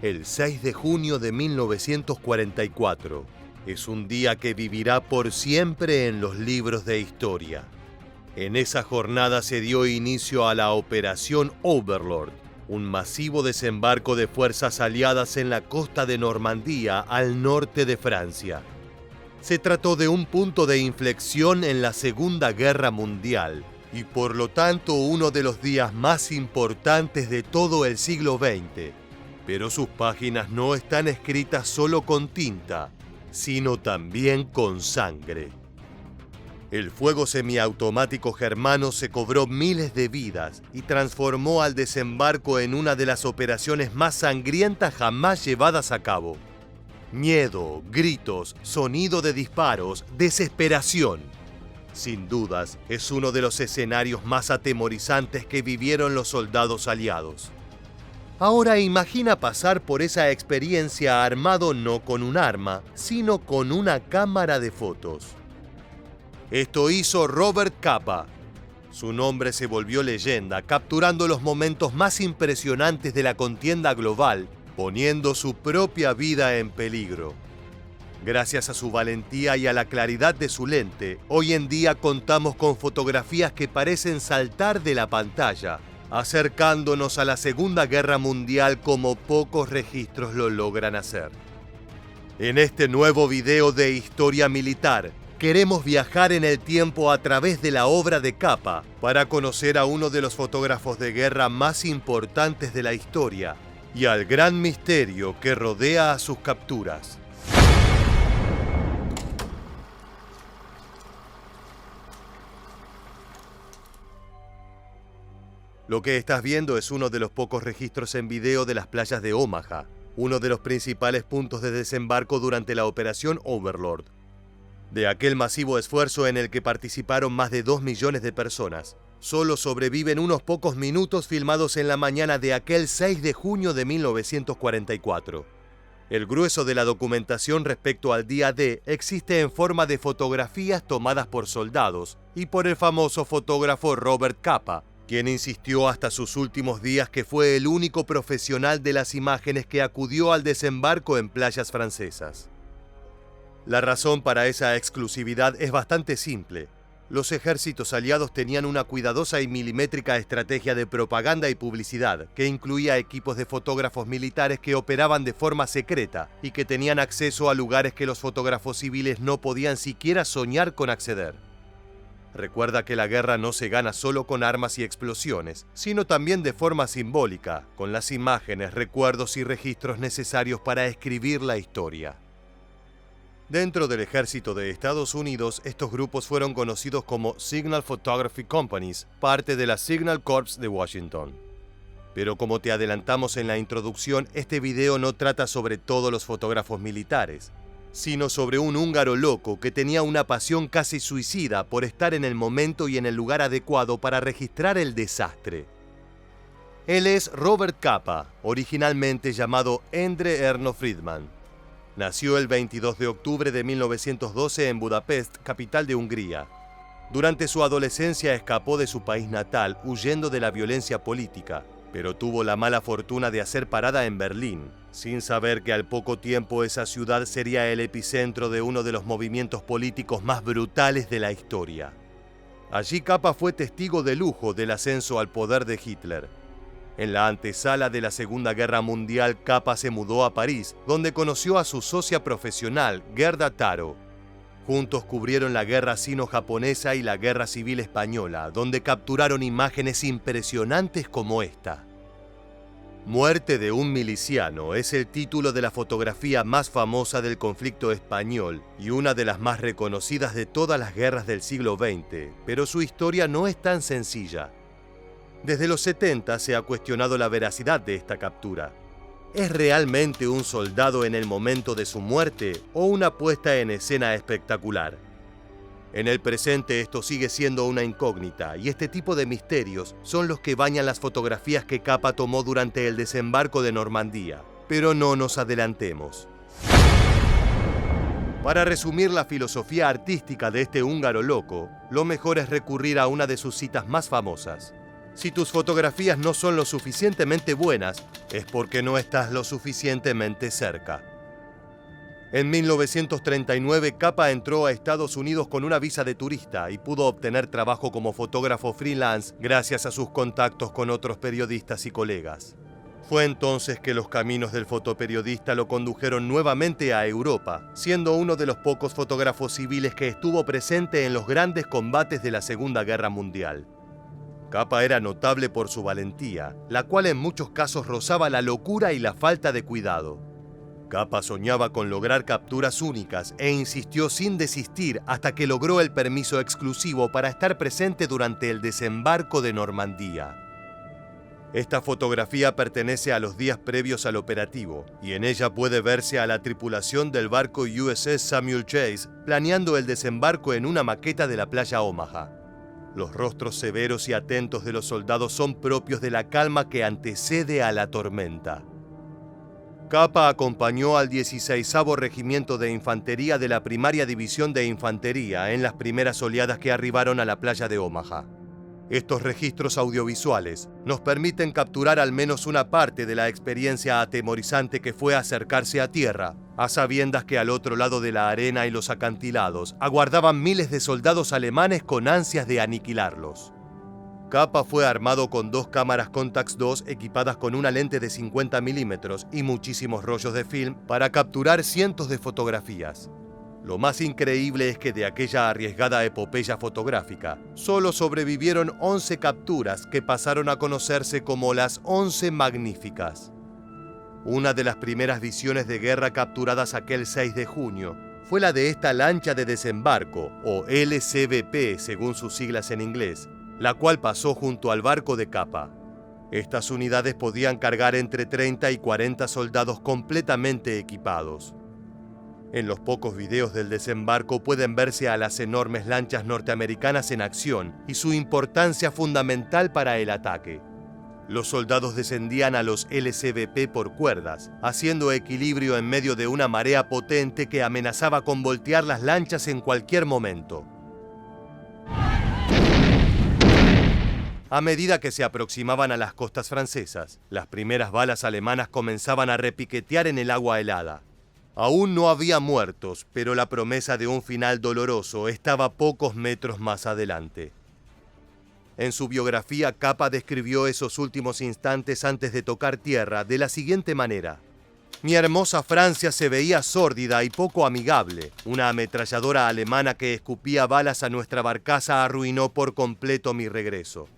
El 6 de junio de 1944 es un día que vivirá por siempre en los libros de historia. En esa jornada se dio inicio a la Operación Overlord, un masivo desembarco de fuerzas aliadas en la costa de Normandía, al norte de Francia. Se trató de un punto de inflexión en la Segunda Guerra Mundial y por lo tanto uno de los días más importantes de todo el siglo XX. Pero sus páginas no están escritas solo con tinta, sino también con sangre. El fuego semiautomático germano se cobró miles de vidas y transformó al desembarco en una de las operaciones más sangrientas jamás llevadas a cabo. Miedo, gritos, sonido de disparos, desesperación. Sin dudas, es uno de los escenarios más atemorizantes que vivieron los soldados aliados. Ahora imagina pasar por esa experiencia armado no con un arma, sino con una cámara de fotos. Esto hizo Robert Capa. Su nombre se volvió leyenda, capturando los momentos más impresionantes de la contienda global, poniendo su propia vida en peligro. Gracias a su valentía y a la claridad de su lente, hoy en día contamos con fotografías que parecen saltar de la pantalla, acercándonos a la Segunda Guerra Mundial como pocos registros lo logran hacer. En este nuevo video de Historia Militar, queremos viajar en el tiempo a través de la obra de Capa para conocer a uno de los fotógrafos de guerra más importantes de la historia y al gran misterio que rodea a sus capturas. Lo que estás viendo es uno de los pocos registros en video de las playas de Omaha, uno de los principales puntos de desembarco durante la Operación Overlord. De aquel masivo esfuerzo en el que participaron más de 2 millones de personas, solo sobreviven unos pocos minutos filmados en la mañana de aquel 6 de junio de 1944. El grueso de la documentación respecto al día D existe en forma de fotografías tomadas por soldados y por el famoso fotógrafo Robert Capa, quien insistió hasta sus últimos días que fue el único profesional de las imágenes que acudió al desembarco en playas francesas. La razón para esa exclusividad es bastante simple. Los ejércitos aliados tenían una cuidadosa y milimétrica estrategia de propaganda y publicidad que incluía equipos de fotógrafos militares que operaban de forma secreta y que tenían acceso a lugares que los fotógrafos civiles no podían siquiera soñar con acceder. Recuerda que la guerra no se gana solo con armas y explosiones, sino también de forma simbólica, con las imágenes, recuerdos y registros necesarios para escribir la historia. Dentro del ejército de Estados Unidos, estos grupos fueron conocidos como Signal Photography Companies, parte de la Signal Corps de Washington. Pero como te adelantamos en la introducción, este video no trata sobre todos los fotógrafos militares, sino sobre un húngaro loco que tenía una pasión casi suicida por estar en el momento y en el lugar adecuado para registrar el desastre. Él es Robert Capa, originalmente llamado Endre Erno Friedman. Nació el 22 de octubre de 1912 en Budapest, capital de Hungría. Durante su adolescencia escapó de su país natal huyendo de la violencia política, pero tuvo la mala fortuna de hacer parada en Berlín, sin saber que al poco tiempo esa ciudad sería el epicentro de uno de los movimientos políticos más brutales de la historia. Allí Capa fue testigo de lujo del ascenso al poder de Hitler. En la antesala de la Segunda Guerra Mundial, Capa se mudó a París, donde conoció a su socia profesional, Gerda Taro. Juntos cubrieron la guerra sino-japonesa y la guerra civil española, donde capturaron imágenes impresionantes como esta. Muerte de un miliciano es el título de la fotografía más famosa del conflicto español y una de las más reconocidas de todas las guerras del siglo XX, pero su historia no es tan sencilla. Desde los 70 se ha cuestionado la veracidad de esta captura. ¿Es realmente un soldado en el momento de su muerte o una puesta en escena espectacular? En el presente esto sigue siendo una incógnita y este tipo de misterios son los que bañan las fotografías que Capa tomó durante el desembarco de Normandía. Pero no nos adelantemos. Para resumir la filosofía artística de este húngaro loco, lo mejor es recurrir a una de sus citas más famosas. Si tus fotografías no son lo suficientemente buenas, es porque no estás lo suficientemente cerca. En 1939, Capa entró a Estados Unidos con una visa de turista y pudo obtener trabajo como fotógrafo freelance gracias a sus contactos con otros periodistas y colegas. Fue entonces que los caminos del fotoperiodista lo condujeron nuevamente a Europa, siendo uno de los pocos fotógrafos civiles que estuvo presente en los grandes combates de la Segunda Guerra Mundial. Capa era notable por su valentía, la cual en muchos casos rozaba la locura y la falta de cuidado. Capa soñaba con lograr capturas únicas e insistió sin desistir hasta que logró el permiso exclusivo para estar presente durante el desembarco de Normandía. Esta fotografía pertenece a los días previos al operativo y en ella puede verse a la tripulación del barco USS Samuel Chase planeando el desembarco en una maqueta de la playa Omaha. Los rostros severos y atentos de los soldados son propios de la calma que antecede a la tormenta. Capa acompañó al 16º Regimiento de Infantería de la Primaria División de Infantería en las primeras oleadas que arribaron a la playa de Omaha. Estos registros audiovisuales nos permiten capturar al menos una parte de la experiencia atemorizante que fue acercarse a tierra, a sabiendas que al otro lado de la arena y los acantilados aguardaban miles de soldados alemanes con ansias de aniquilarlos. Capa fue armado con 2 cámaras Contax 2 equipadas con una lente de 50 milímetros y muchísimos rollos de film para capturar cientos de fotografías. Lo más increíble es que de aquella arriesgada epopeya fotográfica, solo sobrevivieron 11 capturas que pasaron a conocerse como las 11 Magníficas. Una de las primeras visiones de guerra capturadas aquel 6 de junio fue la de esta lancha de desembarco, o LCBP según sus siglas en inglés, la cual pasó junto al barco de Capa. Estas unidades podían cargar entre 30 y 40 soldados completamente equipados. En los pocos videos del desembarco pueden verse a las enormes lanchas norteamericanas en acción y su importancia fundamental para el ataque. Los soldados descendían a los LCBP por cuerdas, haciendo equilibrio en medio de una marea potente que amenazaba con voltear las lanchas en cualquier momento. A medida que se aproximaban a las costas francesas, las primeras balas alemanas comenzaban a repiquetear en el agua helada. Aún no había muertos, pero la promesa de un final doloroso estaba pocos metros más adelante. En su biografía, Capa describió esos últimos instantes antes de tocar tierra de la siguiente manera: mi hermosa Francia se veía sórdida y poco amigable. Una ametralladora alemana que escupía balas a nuestra barcaza arruinó por completo mi regreso.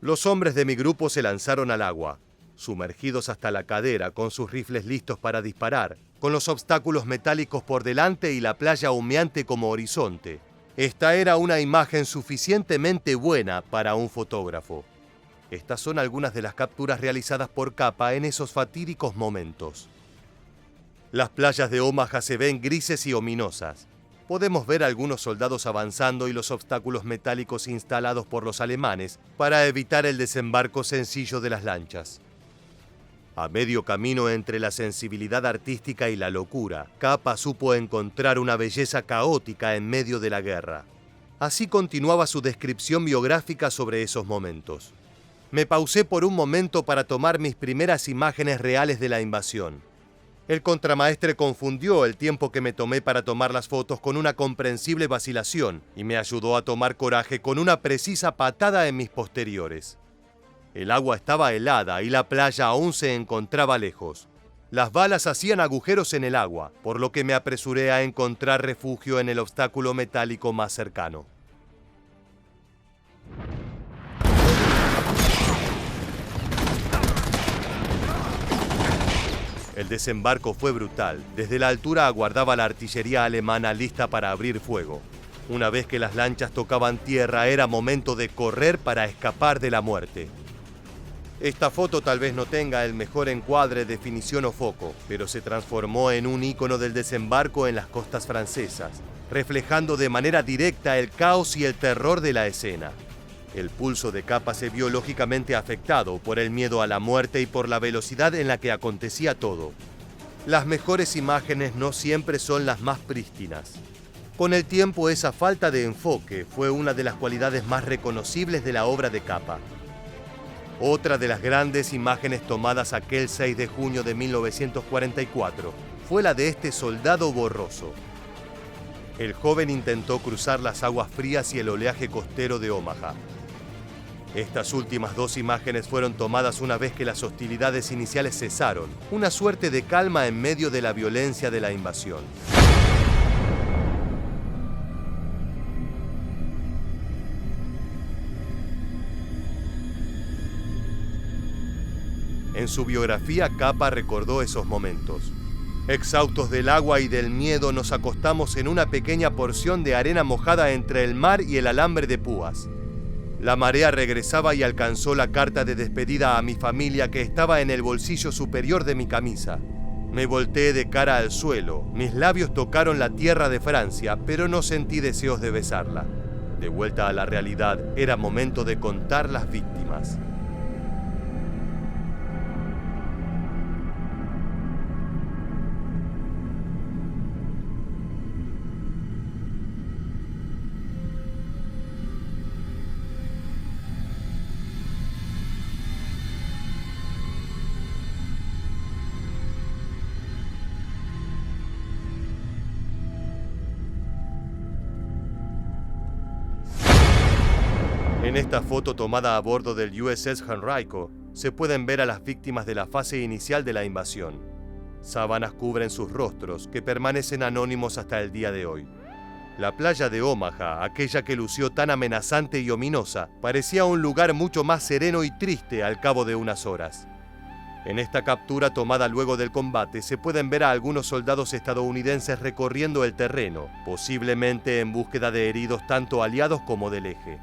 Los hombres de mi grupo se lanzaron al agua, sumergidos hasta la cadera, con sus rifles listos para disparar, con los obstáculos metálicos por delante y la playa humeante como horizonte. Esta era una imagen suficientemente buena para un fotógrafo. Estas son algunas de las capturas realizadas por Capa en esos fatídicos momentos. Las playas de Omaha se ven grises y ominosas. Podemos ver algunos soldados avanzando y los obstáculos metálicos instalados por los alemanes para evitar el desembarco sencillo de las lanchas. A medio camino entre la sensibilidad artística y la locura, Capa supo encontrar una belleza caótica en medio de la guerra. Así continuaba su descripción biográfica sobre esos momentos. Me pausé por un momento para tomar mis primeras imágenes reales de la invasión. El contramaestre confundió el tiempo que me tomé para tomar las fotos con una comprensible vacilación y me ayudó a tomar coraje con una precisa patada en mis posteriores. El agua estaba helada y la playa aún se encontraba lejos. Las balas hacían agujeros en el agua, por lo que me apresuré a encontrar refugio en el obstáculo metálico más cercano. El desembarco fue brutal. Desde la altura aguardaba la artillería alemana lista para abrir fuego. Una vez que las lanchas tocaban tierra, era momento de correr para escapar de la muerte. Esta foto tal vez no tenga el mejor encuadre, definición o foco, pero se transformó en un ícono del desembarco en las costas francesas, reflejando de manera directa el caos y el terror de la escena. El pulso de Capa se vio lógicamente afectado por el miedo a la muerte y por la velocidad en la que acontecía todo. Las mejores imágenes no siempre son las más prístinas. Con el tiempo, esa falta de enfoque fue una de las cualidades más reconocibles de la obra de Capa. Otra de las grandes imágenes tomadas aquel 6 de junio de 1944 fue la de este soldado borroso. El joven intentó cruzar las aguas frías y el oleaje costero de Omaha. Estas últimas dos imágenes fueron tomadas una vez que las hostilidades iniciales cesaron, una suerte de calma en medio de la violencia de la invasión. En su biografía, Capa recordó esos momentos. Exhaustos del agua y del miedo, nos acostamos en una pequeña porción de arena mojada entre el mar y el alambre de púas. La marea regresaba y alcanzó la carta de despedida a mi familia que estaba en el bolsillo superior de mi camisa. Me volteé de cara al suelo, mis labios tocaron la tierra de Francia, pero no sentí deseos de besarla. De vuelta a la realidad, era momento de contar las víctimas. En esta foto tomada a bordo del USS Henrico, se pueden ver a las víctimas de la fase inicial de la invasión. Sábanas cubren sus rostros, que permanecen anónimos hasta el día de hoy. La playa de Omaha, aquella que lució tan amenazante y ominosa, parecía un lugar mucho más sereno y triste al cabo de unas horas. En esta captura tomada luego del combate se pueden ver a algunos soldados estadounidenses recorriendo el terreno, posiblemente en búsqueda de heridos tanto aliados como del eje.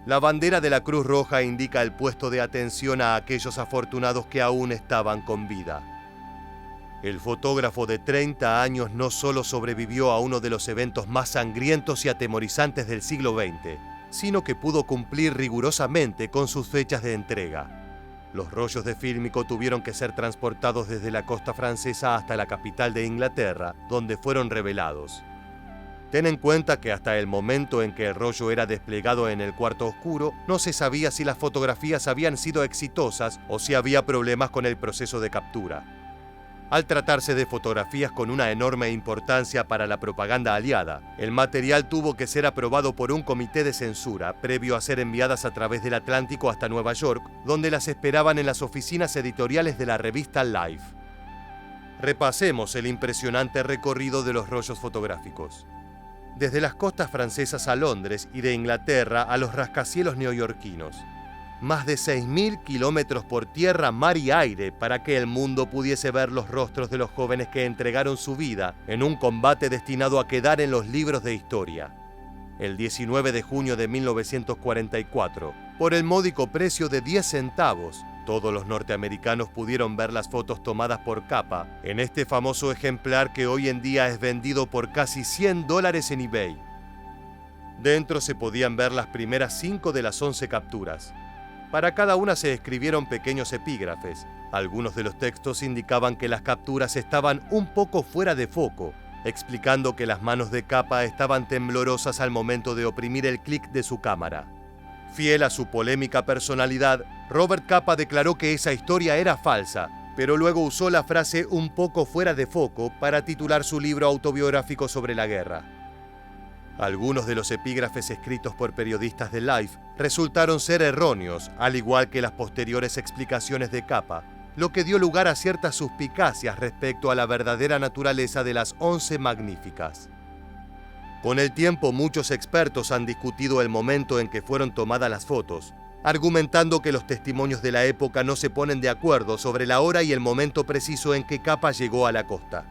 La bandera de la Cruz Roja indica el puesto de atención a aquellos afortunados que aún estaban con vida. El fotógrafo de 30 años no solo sobrevivió a uno de los eventos más sangrientos y atemorizantes del siglo XX, sino que pudo cumplir rigurosamente con sus fechas de entrega. Los rollos de fílmico tuvieron que ser transportados desde la costa francesa hasta la capital de Inglaterra, donde fueron revelados. Ten en cuenta que hasta el momento en que el rollo era desplegado en el cuarto oscuro, no se sabía si las fotografías habían sido exitosas o si había problemas con el proceso de captura. Al tratarse de fotografías con una enorme importancia para la propaganda aliada, el material tuvo que ser aprobado por un comité de censura previo a ser enviadas a través del Atlántico hasta Nueva York, donde las esperaban en las oficinas editoriales de la revista Life. Repasemos el impresionante recorrido de los rollos fotográficos. Desde las costas francesas a Londres y de Inglaterra a los rascacielos neoyorquinos. Más de 6.000 kilómetros por tierra, mar y aire para que el mundo pudiese ver los rostros de los jóvenes que entregaron su vida en un combate destinado a quedar en los libros de historia. El 19 de junio de 1944, por el módico precio de 10 centavos, todos los norteamericanos pudieron ver las fotos tomadas por Capa en este famoso ejemplar que hoy en día es vendido por casi $100 en eBay. Dentro se podían ver las primeras 5 de las 11 capturas. Para cada una se escribieron pequeños epígrafes. Algunos de los textos indicaban que las capturas estaban un poco fuera de foco, explicando que las manos de Capa estaban temblorosas al momento de oprimir el clic de su cámara. Fiel a su polémica personalidad, Robert Capa declaró que esa historia era falsa, pero luego usó la frase "un poco fuera de foco" para titular su libro autobiográfico sobre la guerra. Algunos de los epígrafes escritos por periodistas de Life resultaron ser erróneos, al igual que las posteriores explicaciones de Capa, lo que dio lugar a ciertas suspicacias respecto a la verdadera naturaleza de las 11 magníficas. Con el tiempo, muchos expertos han discutido el momento en que fueron tomadas las fotos, argumentando que los testimonios de la época no se ponen de acuerdo sobre la hora y el momento preciso en que Capa llegó a la costa.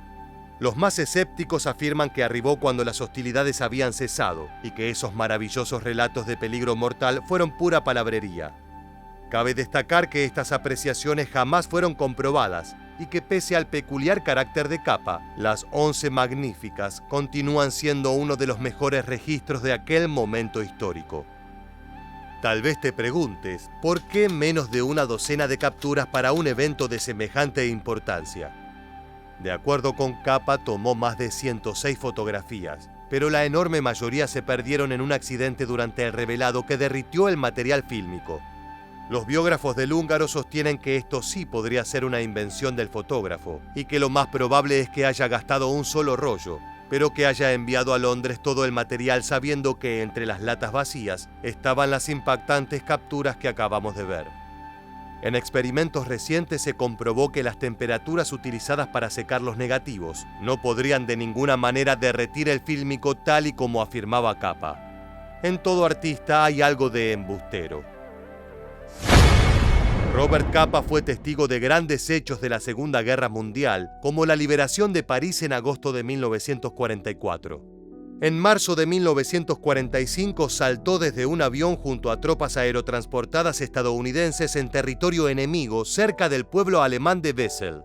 Los más escépticos afirman que arribó cuando las hostilidades habían cesado y que esos maravillosos relatos de peligro mortal fueron pura palabrería. Cabe destacar que estas apreciaciones jamás fueron comprobadas y que pese al peculiar carácter de Capa, las 11 magníficas continúan siendo uno de los mejores registros de aquel momento histórico. Tal vez te preguntes, ¿por qué menos de una docena de capturas para un evento de semejante importancia? De acuerdo con Capa, tomó más de 106 fotografías, pero la enorme mayoría se perdieron en un accidente durante el revelado que derritió el material fílmico. Los biógrafos del húngaro sostienen que esto sí podría ser una invención del fotógrafo y que lo más probable es que haya gastado un solo rollo, pero que haya enviado a Londres todo el material sabiendo que entre las latas vacías estaban las impactantes capturas que acabamos de ver. En experimentos recientes se comprobó que las temperaturas utilizadas para secar los negativos no podrían de ninguna manera derretir el fílmico tal y como afirmaba Capa. En todo artista hay algo de embustero. Robert Capa fue testigo de grandes hechos de la Segunda Guerra Mundial, como la liberación de París en agosto de 1944. En marzo de 1945 saltó desde un avión junto a tropas aerotransportadas estadounidenses en territorio enemigo cerca del pueblo alemán de Wesel.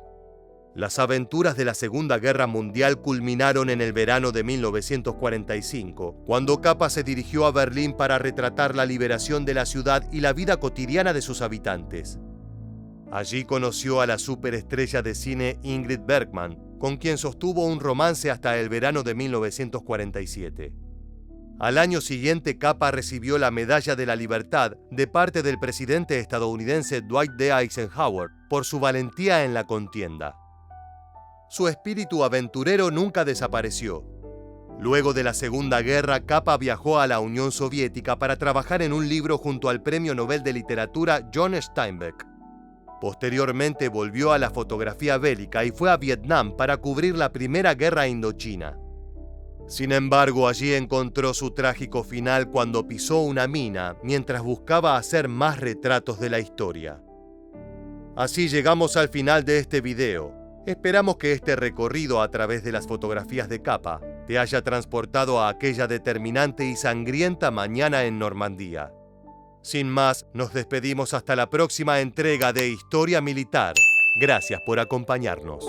Las aventuras de la Segunda Guerra Mundial culminaron en el verano de 1945, cuando Capa se dirigió a Berlín para retratar la liberación de la ciudad y la vida cotidiana de sus habitantes. Allí conoció a la superestrella de cine Ingrid Bergman, con quien sostuvo un romance hasta el verano de 1947. Al año siguiente, Capa recibió la Medalla de la Libertad de parte del presidente estadounidense Dwight D. Eisenhower por su valentía en la contienda. Su espíritu aventurero nunca desapareció. Luego de la Segunda Guerra, Capa viajó a la Unión Soviética para trabajar en un libro junto al Premio Nobel de Literatura John Steinbeck. Posteriormente volvió a la fotografía bélica y fue a Vietnam para cubrir la Primera Guerra Indochina. Sin embargo, allí encontró su trágico final cuando pisó una mina mientras buscaba hacer más retratos de la historia. Así llegamos al final de este video. Esperamos que este recorrido a través de las fotografías de Capa te haya transportado a aquella determinante y sangrienta mañana en Normandía. Sin más, nos despedimos hasta la próxima entrega de Historia Militar. Gracias por acompañarnos.